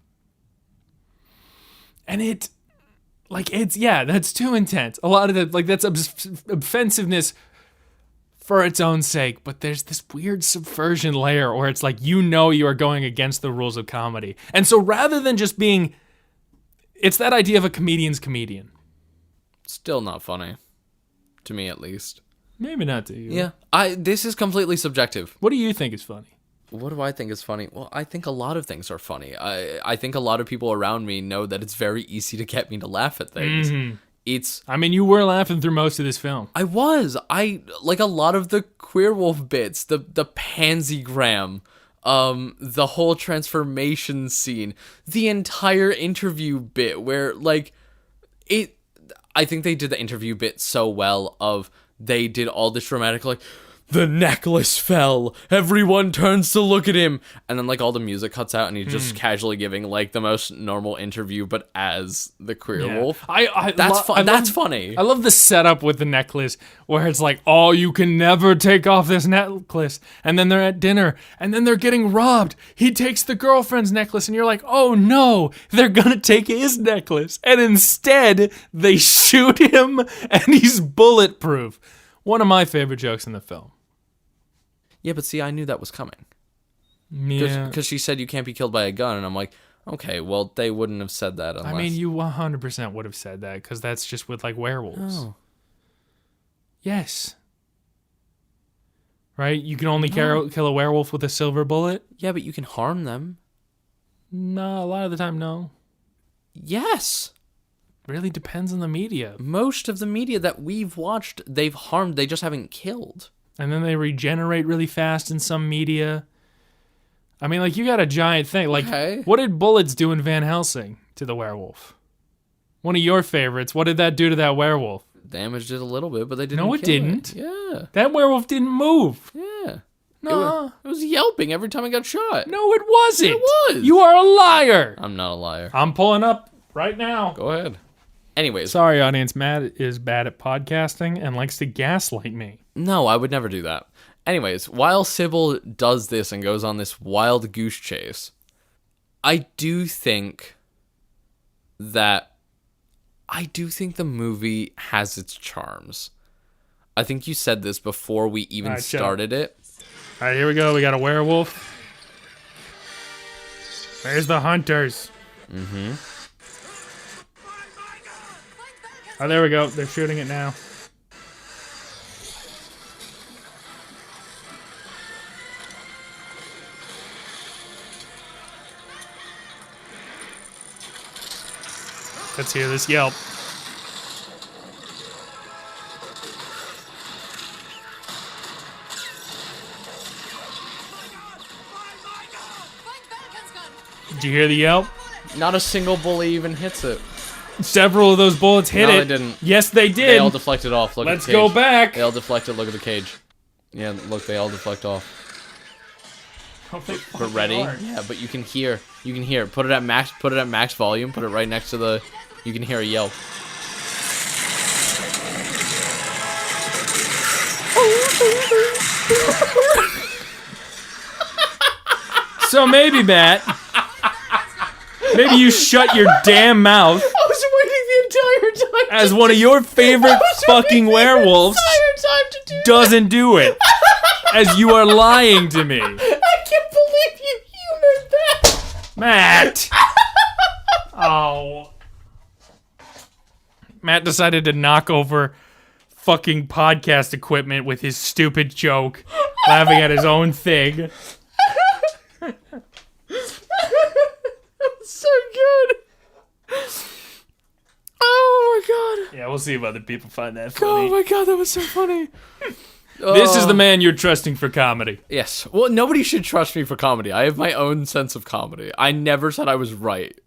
And that's too intense. A lot of the, like, that's offensiveness for its own sake. But there's this weird subversion layer where it's like, you know you are going against the rules of comedy. And so rather than just being... It's that idea of a comedian's comedian. Still not funny. To me, at least. Maybe not to you. Yeah. This is completely subjective. What do you think is funny? What do I think is funny? Well, I think a lot of things are funny. I think a lot of people around me know that it's very easy to get me to laugh at things. Mm-hmm. I mean, you were laughing through most of this film. I was. Like a lot of the Queerwolf bits, the Pansygram, the whole transformation scene, the entire interview bit where, like, I think they did the interview bit so well of they did all this dramatic, like, the necklace fell, everyone turns to look at him, and then, like, all the music cuts out and he's just casually giving, like, the most normal interview, but as the Queerwolf. Yeah. That's funny. I love the setup with the necklace where it's like, oh, you can never take off this necklace. And then they're at dinner and then they're getting robbed. He takes the girlfriend's necklace and you're like, oh no, they're gonna take his necklace. And instead they shoot him and he's bulletproof. One of my favorite jokes in the film. Yeah, but see, I knew that was coming. Yeah. Because she said you can't be killed by a gun, and I'm like, okay, well, they wouldn't have said that unless... I mean, you 100% would have said that, because that's just with, like, werewolves. Oh. Yes. Right? You can only kill a werewolf with a silver bullet? Yeah, but you can harm them. No, a lot of the time, no. Yes. Really depends on the media. Most of the media that we've watched, they've harmed, they just haven't killed. And then they regenerate really fast in some media. I mean, like, you got a giant thing. Like, What did bullets do in Van Helsing to the werewolf? One of your favorites. What did that do to that werewolf? Damaged it a little bit, but they didn't No, it kill didn't. Yeah. That werewolf didn't move. Yeah. No. It was yelping every time it got shot. No, it wasn't. It was. You are a liar. I'm not a liar. I'm pulling up right now. Go ahead. Anyways. Sorry, audience. Matt is bad at podcasting and likes to gaslight me. No, I would never do that. Anyways, while Sybil does this and goes on this wild goose chase, I do think the movie has its charms. I think you said this before we even started it. All right, here we go. We got a werewolf. There's the hunters. Mm-hmm. Oh, there we go. They're shooting it now. Let's hear this yelp. Did you hear the yelp? Not a single bullet even hits it. Several of those bullets hit it. No, they didn't. Yes, they did. They all deflected off. Look Let's at the cage. go back. They all deflected. Look at the cage. Yeah, look, they all deflect off. But ready? Yeah, but you can hear. You can hear. Put it at max. Put it at max volume. Put it right next to the. You can hear a yelp. So maybe, Matt, maybe you shut your damn mouth I was waiting the entire time. as one of your favorite fucking werewolves doesn't do it. As you are lying to me. I can't believe you humored that. Matt! Oh. Matt decided to knock over fucking podcast equipment with his stupid joke, laughing at his own thing. So good. Oh my god. Yeah, we'll see if other people find that Oh funny. my god, that was so funny. This is the man you're trusting for comedy. Yes. Well, nobody should trust me for comedy. I have my own sense of comedy. I never said I was right.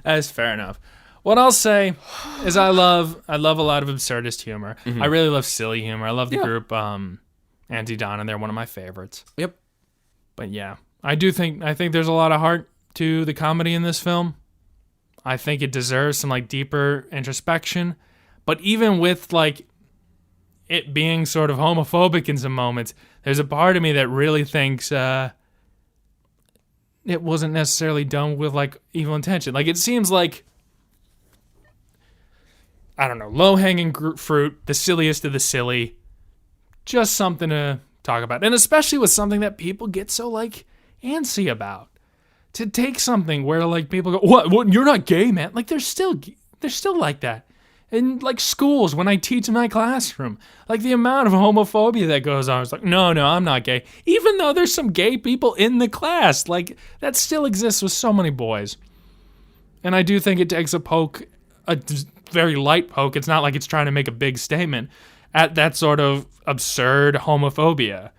That's fair enough. What I'll say is I love a lot of absurdist humor. Mm-hmm. I really love silly humor. I love the group Auntie Donna. They're one of my favorites. Yep. But yeah, I think there's a lot of heart to the comedy in this film. I think it deserves some like deeper introspection. But even with like it being sort of homophobic in some moments, there's a part of me that really thinks it wasn't necessarily done with like evil intention. Like it seems like, I don't know, low-hanging fruit, the silliest of the silly, just something to talk about. And especially with something that people get so like antsy about. To take something where like people go, what, you're not gay, man. Like they're still like that. In like schools, when I teach in my classroom, like the amount of homophobia that goes on, it's like, no, I'm not gay. Even though there's some gay people in the class, like that still exists with so many boys. And I do think it takes a very light poke. It's not like it's trying to make a big statement at that sort of absurd homophobia.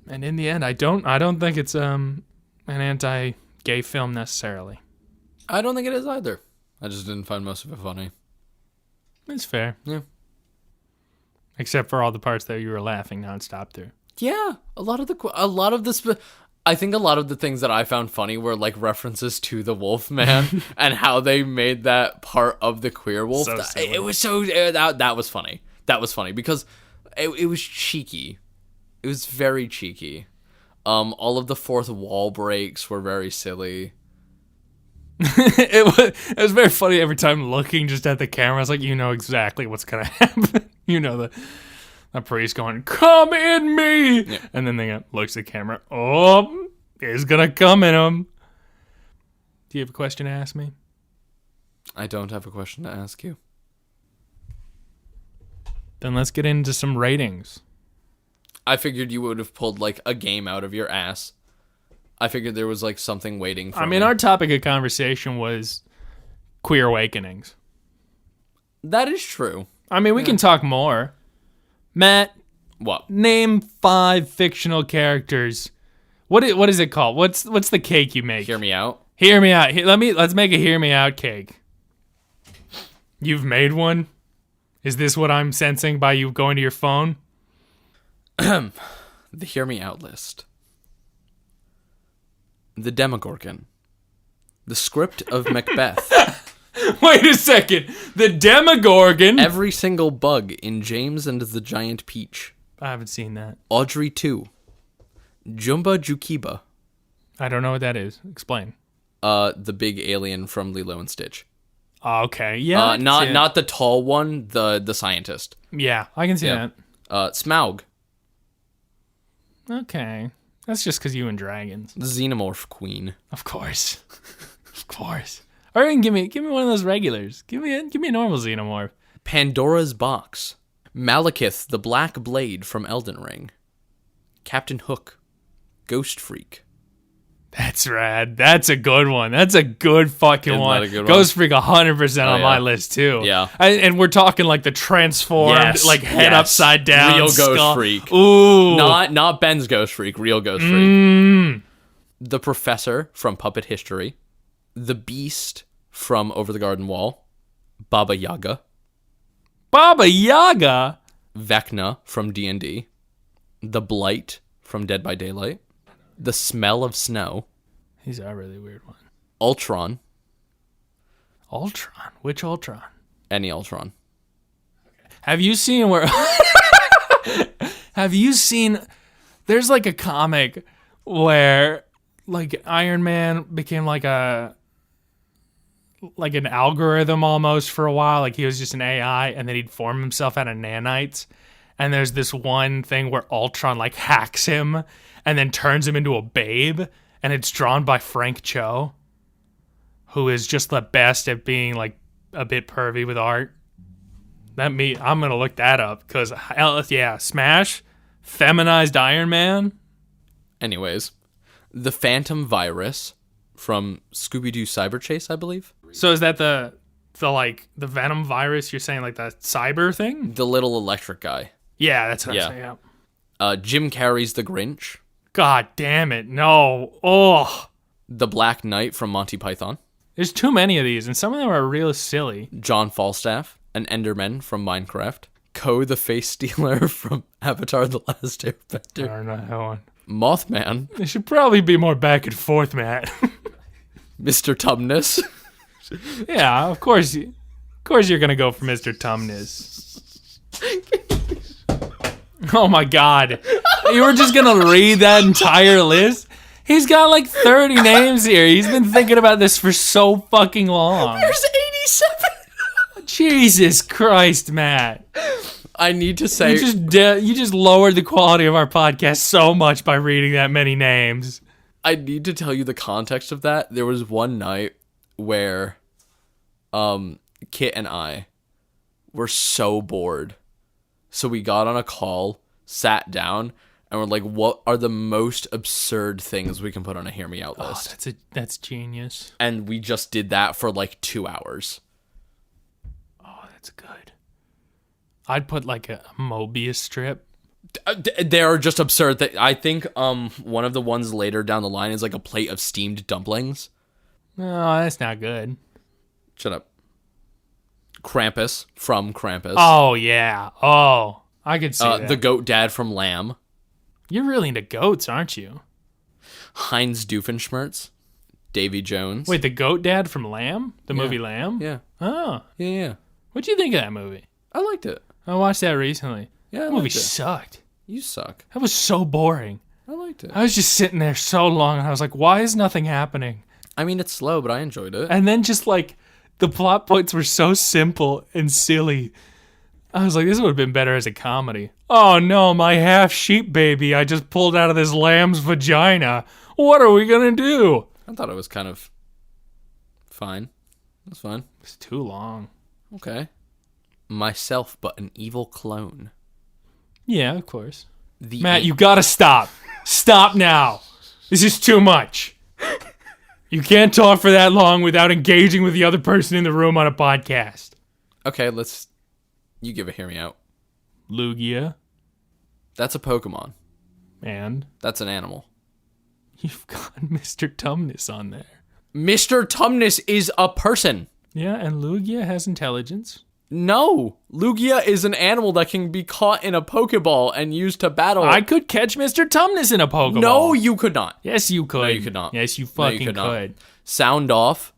And in the end, I don't think it's an anti-gay film necessarily. I don't think it is either. I just didn't find most of it funny. It's fair. Yeah. Except for all the parts that you were laughing nonstop through. Yeah, I think a lot of the things that I found funny were like references to the Wolfman and how they made that part of the Queerwolf. So silly. It was so that was funny. That was funny because it was cheeky. It was very cheeky. All of the fourth wall breaks were very silly. It was very funny every time looking just at the camera. I was like, you know exactly what's gonna happen. You know the priest going, "Come in me," Yeah. and then they looks at the camera. Oh, he's gonna come in him. Do you have a question to ask me? I don't have a question to ask you. Then let's get into some ratings. I figured you would have pulled like a game out of your ass. I figured there was like something waiting for me. Our topic of conversation was queer awakenings. That is true. We can talk more. Matt, What? name 5 fictional characters. What is it called? What's the cake you make? Hear me out. Hear me out. Let's make a hear me out cake. You've made one? Is this what I'm sensing by you going to your phone? The Hear Me Out list. The Demogorgon. The script of Macbeth. Wait a second. The Demogorgon. Every single bug in James and the Giant Peach. I haven't seen that. Audrey 2. Jumba Jukiba. I don't know what that is. Explain. The big alien from Lilo and Stitch. Okay. Yeah. I can see it. Not the tall one, the scientist. Yeah, I can see that. Smaug. Okay. That's just because you and dragons. The Xenomorph Queen. Of course. Of course. Or you can give me one of those regulars. Give me a normal xenomorph. Pandora's Box. Malekith the Black Blade from Elden Ring. Captain Hook. Ghost Freak. That's rad. That's a good one. That's a good fucking one. That a good Ghost Freak 100% on my list too. Yeah. And we're talking like the transformed, head upside down. Real skull. Ghost Freak. Ooh. Not Ben's Ghost Freak. Real Ghost Freak. The Professor from Puppet History. The Beast from Over the Garden Wall. Baba Yaga. Baba Yaga? Vecna from D&D. The Blight from Dead by Daylight. The Smell of Snow. These are really weird ones. Ultron. Ultron? Which Ultron? Any Ultron. Have you seen where... Have you seen... There's like a comic where like Iron Man became like an algorithm almost for a while. Like he was just an AI and then he'd form himself out of nanites. And there's this one thing where Ultron like hacks him and then turns him into a babe. And it's drawn by Frank Cho, who is just the best at being like a bit pervy with art. I'm going to look that up because, yeah, Smash, feminized Iron Man. Anyways, the Phantom Virus from Scooby-Doo Cyber Chase, I believe. So is that the Venom virus you're saying, like the cyber thing? The little electric guy. Yeah, that's what I'm saying. Yeah. Jim Carrey's The Grinch. God damn it. No. Oh. The Black Knight from Monty Python. There's too many of these, and some of them are real silly. John Falstaff, an Enderman from Minecraft. Ko the Face Stealer from Avatar The Last Airbender. I don't know that one. Mothman. There should probably be more back and forth, Matt. Mr. Tumnus. Yeah, of course you're going to go for Mr. Tumnus. Oh my God. You were just going to read that entire list? He's got like 30 names here. He's been thinking about this for so fucking long. There's 87. Jesus Christ, Matt. I need to say... You just lowered the quality of our podcast so much by reading that many names. I need to tell you the context of that. There was one night where Kit and I were so bored. So we got on a call, sat down, and we're like, what are the most absurd things we can put on a Hear Me Out list? Oh, that's genius. And we just did that for like 2 hours. Oh, that's good. I'd put like a Mobius strip. They are just absurd. I think one of the ones later down the line is like a plate of steamed dumplings. No, that's not good. Shut up. Krampus from Krampus. Oh, yeah. Oh, I could see that. The goat dad from Lamb. You're really into goats, aren't you? Heinz Doofenshmirtz. Davy Jones. Wait, the goat dad from Lamb? The movie Lamb? Yeah. Oh. Yeah. What'd you think of that movie? I liked it. I watched that recently. Yeah, that movie sucked. You suck. That was so boring. I liked it. I was just sitting there so long, and I was like, why is nothing happening? I mean, it's slow, but I enjoyed it. And then just like, the plot points were so simple and silly. I was like, this would have been better as a comedy. Oh no, my half sheep baby I just pulled out of this lamb's vagina. What are we gonna do? I thought it was kind of fine. It was fine. It's too long. Okay. Myself, but an evil clone. Yeah, of course. Matt, you gotta stop. Stop now. This is too much. You can't talk for that long without engaging with the other person in the room on a podcast. Okay, you give a Hear Me Out. Lugia. That's a Pokemon. And? That's an animal. You've got Mr. Tumnus on there. Mr. Tumnus is a person. Yeah, and Lugia has intelligence. No, Lugia is an animal that can be caught in a Pokeball and used to battle. I could catch Mr. Tumnus in a Pokeball. No, you could not. Yes, you could. No, you could not. Yes, you No, you fucking could not. could. Sound off.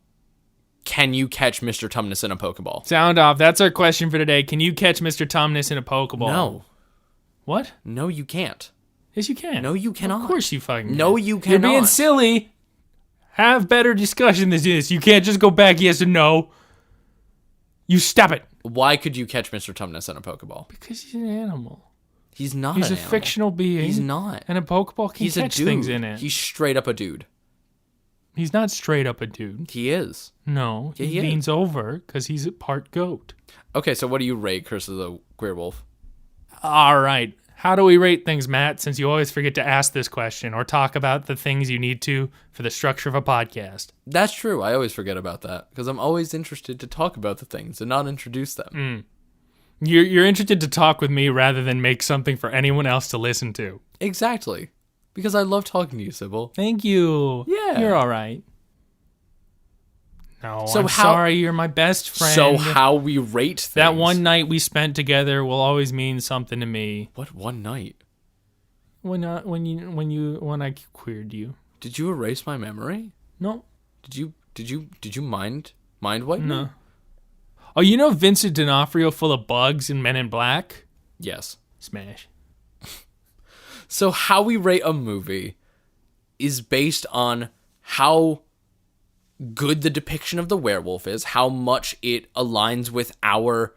Can you catch Mr. Tumnus in a Pokeball? Sound off. That's our question for today. Can you catch Mr. Tumnus in a Pokeball? No. What? No, you can't. Yes, you can. No, you cannot. Of course you fucking can. No, you You're being cannot. silly. Have better discussion than this. You can't just go back yes or no. You stop it. Why could you catch Mr. Tumnus in a Pokeball? Because he's an animal. He's not He's an a animal. fictional being. He's not. And a Pokeball can He's catch a dude. things in it. He's straight up a dude. He's not straight up a dude. He is. No, Yeah, he he is. leans over because he's a part goat. Okay, so what do you rate Curse of the Queerwolf? All right. How do we rate things, Matt, since you always forget to ask this question or talk about the things you need to for the structure of a podcast? That's true. I always forget about that because I'm always interested to talk about the things and not introduce them. You're interested to talk with me rather than make something for anyone else to listen to. Exactly. Because I love talking to you, Sybil. Thank you. Yeah. You're all right. No, So I'm how- sorry. You're my best friend. So how we rate things. That one night we spent together will always mean something to me. What one night? When I queered you. Did you erase my memory? No. Did you mind wipe me? No. Oh, you know Vincent D'Onofrio full of bugs in Men in Black? Yes. Smash. So how we rate a movie is based on how good the depiction of the werewolf is, how much it aligns with our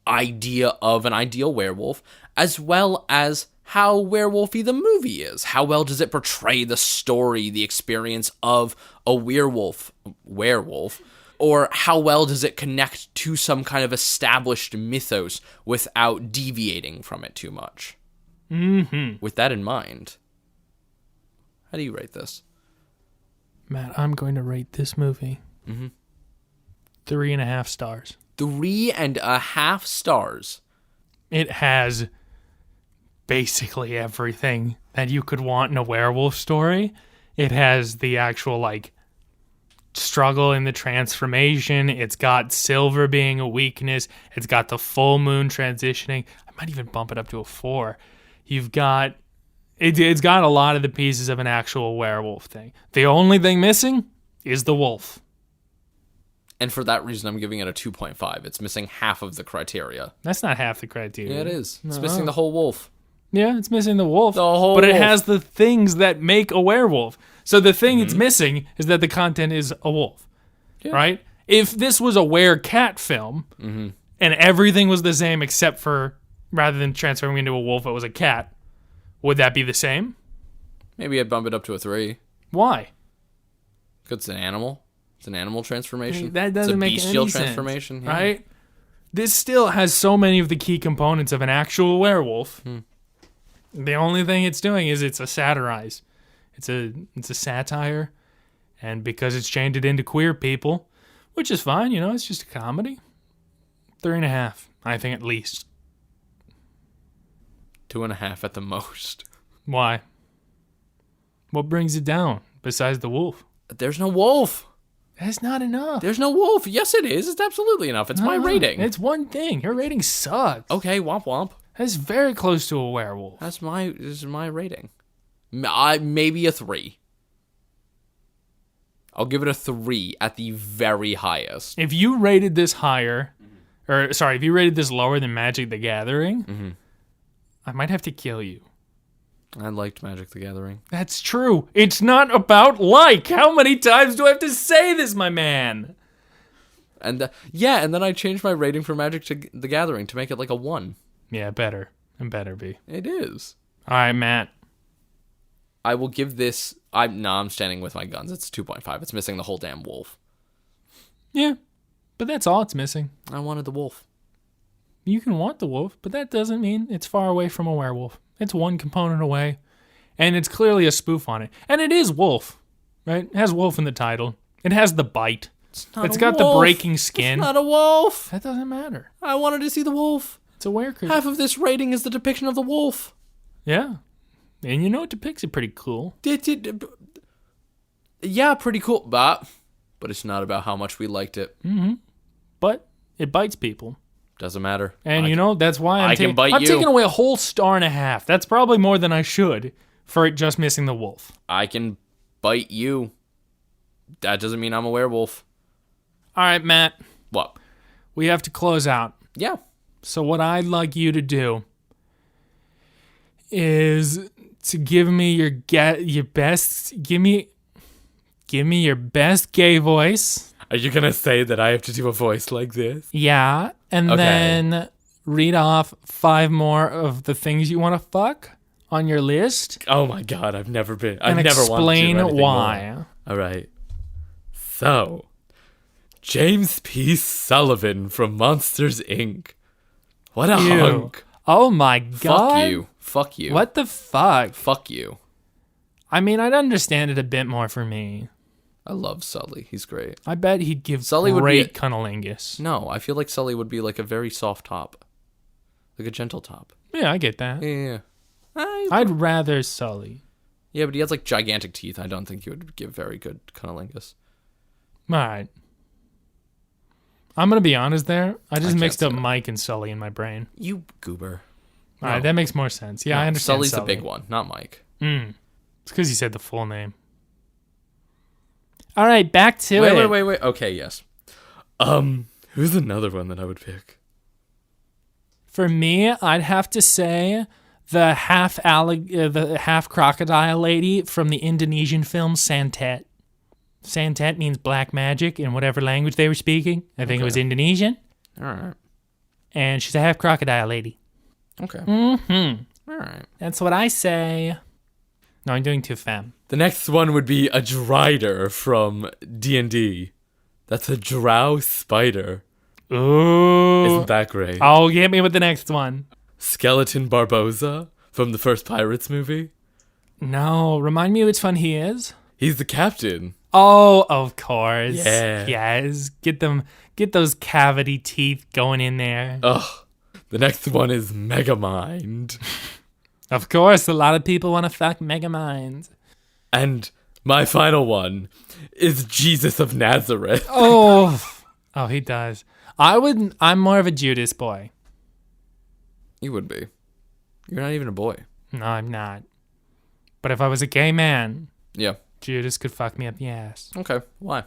idea of an ideal werewolf, as well as how werewolfy the movie is. How well does it portray the story, the experience of a werewolf, or how well does it connect to some kind of established mythos without deviating from it too much? Mm-hmm. With that in mind, how do you rate this? Matt, I'm going to rate this movie 3.5 stars. 3.5 stars. It has basically everything that you could want in a werewolf story. It has the actual, struggle in the transformation. It's got silver being a weakness. It's got the full moon transitioning. I might even bump it up to a 4. You've got... It's got a lot of the pieces of an actual werewolf thing. The only thing missing is the wolf. And for that reason, I'm giving it a 2.5. It's missing half of the criteria. That's not half the criteria. Yeah, it is. It's No. missing the whole wolf. Yeah, it's missing the wolf. The whole but it wolf. has the things that make a werewolf. So the thing it's missing is that the content is a wolf. Yeah. Right? If this was a were-cat film, and everything was the same except for, rather than transforming into a wolf, it was a cat, would that be the same? Maybe I'd bump it up to a 3. Why? Because it's an animal. It's an animal transformation. That doesn't make It's a bestial any sense, transformation. Yeah. right? This still has so many of the key components of an actual werewolf. The only thing it's doing is it's a satirize. It's a satire, and because it's chained it into queer people, which is fine, it's just a comedy. 3.5, I think at least. 2.5 at the most. Why? What brings it down besides the wolf? There's no wolf. That's not enough. There's no wolf. Yes, it is. It's absolutely enough. It's my rating. It's one thing. Your rating sucks. Okay, womp womp. That's very close to a werewolf. This is my rating. Maybe a 3. I'll give it a 3 at the very highest. If you rated this higher, if you rated this lower than Magic the Gathering, I might have to kill you. I liked Magic the Gathering. That's true. It's not about like. How many times do I have to say this, my man? And and then I changed my rating for Magic the Gathering to make it like a 1. Yeah, better. It better be. It is. All right, Matt. I will give this... I'm standing with my guns. It's 2.5. It's missing the whole damn wolf. Yeah, but that's all it's missing. I wanted the wolf. You can want the wolf, but that doesn't mean it's far away from a werewolf. It's one component away, and it's clearly a spoof on it. And it is wolf, right? It has wolf in the title. It has the bite. It's got the breaking skin. It's not a wolf. That doesn't matter. I wanted to see the wolf. It's a werewolf. Half of this rating is the depiction of the wolf. Yeah. And it depicts it pretty cool. Yeah, pretty cool. But it's not about how much we liked it. But it bites people. Doesn't matter. And that's why I can bite I'm you. taking away a whole 1.5 stars. That's probably more than I should for it just missing the wolf. I can bite you. That doesn't mean I'm a werewolf. All right, Matt. What? We have to close out. Yeah. So what I'd like you to do is to give me your best gay voice. Are you going to say that I have to do a voice like this? Yeah, and Okay. then read off 5 more of the things you want to fuck on your list Oh my god, I've never wanted and to explain do anything why. more. All right. So, James P. Sullivan from Monsters, Inc. What a Ew. hunk. Oh my god. Fuck you. Fuck you. What the fuck? Fuck you. I mean, I'd understand it a bit more for me. I love Sully. He's great. I bet he'd give Sully would be great a- cunnilingus. No, I feel like Sully would be like a very soft top. Like a gentle top. Yeah, I get that. Yeah. I'd rather Sully. Yeah, but he has like gigantic teeth. I don't think he would give very good cunnilingus. All right. I'm going to be honest there. I just can't mixed up say that. Mike and Sully in my brain. You goober. All right, that makes more sense. Yeah, I understand Sully's Sully. the big one, not Mike. It's because you said the full name. All right, back to it. Wait. Okay, yes. Who's another one that I would pick? For me, I'd have to say the half crocodile lady from the Indonesian film Santet. Santet means black magic in whatever language they were speaking. I think it was Indonesian. All right. And she's a half crocodile lady. Okay. Mm-hmm. All right. That's what I say. No, I'm doing too femme. The next one would be a Drider from D&D. That's a drow spider. Ooh. Isn't that great? Oh, get me with the next one. Skeleton Barboza from the first Pirates movie. No, remind me which one he is. He's the captain. Oh, of course. Yeah. Yes. Get those cavity teeth going in there. Ugh. The next one is Megamind. Of course, a lot of people want to fuck Megamind. And my final one is Jesus of Nazareth. Oh, he does. I'm more of a Judas boy. You would be. You're not even a boy. No, I'm not. But if I was a gay man, Yeah. Judas could fuck me up the ass. Okay. Why?